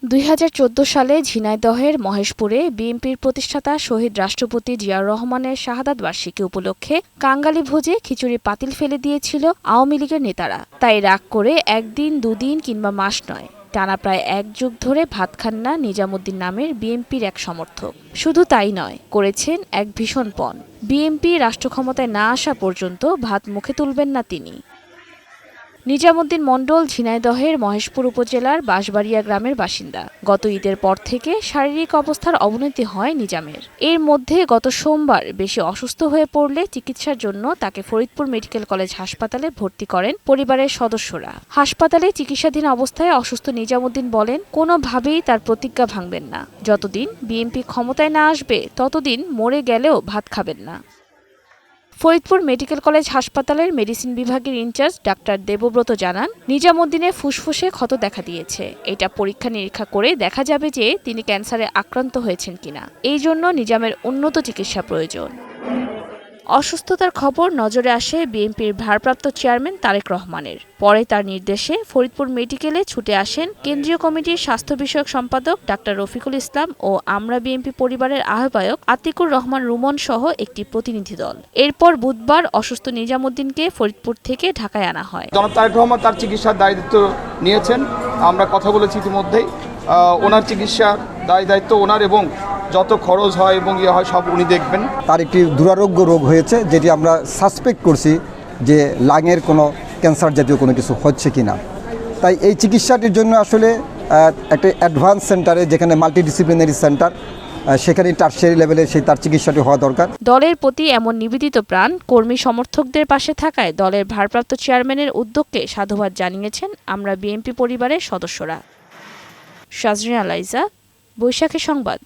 2014 সালে ঝিনাইদহের মহেশপুরে বিএনপির প্রতিষ্ঠাতা শহীদ রাষ্ট্রপতি জিয়াউর রহমানের শাহাদাত বার্ষিকী উপলক্ষে কাঙ্গালি ভোজে খিচুড়ি পাতিল ফেলে দিয়েছিল আওয়ামী লীগের নেতারা। তাই রাগ করে একদিন দুদিন কিংবা মাস নয়, টানা প্রায় এক যুগ ধরে ভাত খান না নিজামুদ্দিন নামের বিএনপির এক সমর্থক। শুধু তাই নয়, করেছেন এক ভীষণ পণ। বিএনপি রাষ্ট্র ক্ষমতায় না আসা পর্যন্ত ভাত মুখে তুলবেন না তিনি। নিজামুদ্দিন মণ্ডল ঝিনাইদহের মহেশপুর উপজেলার বাঁশবাড়িয়া গ্রামের বাসিন্দা। গত ঈদের পর থেকে শারীরিক অবস্থার অবনতি হয় নিজামের। এর মধ্যে গত সোমবার বেশি অসুস্থ হয়ে পড়লে চিকিৎসার জন্য তাকে ফরিদপুর মেডিকেল কলেজ হাসপাতালে ভর্তি করেন পরিবারের সদস্যরা। হাসপাতালে চিকিৎসাধীন অবস্থায় অসুস্থ নিজামুদ্দিন বলেন, কোনোভাবেই তার প্রতিজ্ঞা ভাঙবেন না। যতদিন বিএনপি ক্ষমতায় না আসবে ততদিন মরে গেলেও ভাত খাবেন না। ফরিদপুর মেডিকেল কলেজ হাসপাতালের মেডিসিন বিভাগের ইনচার্জ ডাক্তার দেবব্রত জানান, নিজামুদ্দিনের ফুসফুসে ক্ষত দেখা দিয়েছে। এটা পরীক্ষা নিরীক্ষা করে দেখা যাবে যে তিনি ক্যান্সারে আক্রান্ত হয়েছেন কিনা। এই জন্য নিজামের উন্নত চিকিৎসা প্রয়োজন। অসুস্থতার খবর নজরে আসে বিএনপির ভারপ্রাপ্ত চেয়ারম্যান তারেক রহমানের। পরে তার নির্দেশে ফরিদপুর মেডিকেলে ছুটে আসেন কেন্দ্রীয় কমিটির স্বাস্থ্য বিষয়ক সম্পাদক ডাক্তার রফিকুল ইসলাম ও আমরা বিএনপি পরিবারের আহ্বায়ক আতিকুর রহমান রুমন সহ একটি প্রতিনিধি দল। এরপর বুধবার অসুস্থ নিজামুদ্দিনকে ফরিদপুর থেকে ঢাকায় আনা হয়। জনাব তারেক রহমান তার চিকিৎসার দায়িত্ব নিয়েছেন। আমরা কথা বলেছি ইতিমধ্যেই। ওনার চিকিৎসার দায়িত্ব ওনার, এবং যত খরচ হয় এবং ইয়ে হয় সব উনি দেখবেন। তার একটি দুরারোগ্য রোগ হয়েছে, যেটি আমরা সাসপেক্ট করছি যে লাংয়ের কোনো ক্যান্সার জাতীয় কোনো কিছু হচ্ছে কিনা। তাই এই চিকিৎসাটির জন্য আসলে একটা অ্যাডভান্স সেন্টারে, যেখানে মাল্টিডিসিপ্লিনারি সেন্টার, সেখানে টারশিয়ারি লেভেলে তার চিকিৎসাটি হওয়া দরকার। দলের প্রতি এমন নিবেদিত প্রাণ কর্মী সমর্থকদের পাশে থাকায় দলের ভারপ্রাপ্ত চেয়ারম্যানের উদ্যোগকে সাধুবাদ জানিয়েছেন আমরা বিএনপি পরিবারের সদস্যরা। শাজরিনা লাইজা, বৈশাখী সংবাদ।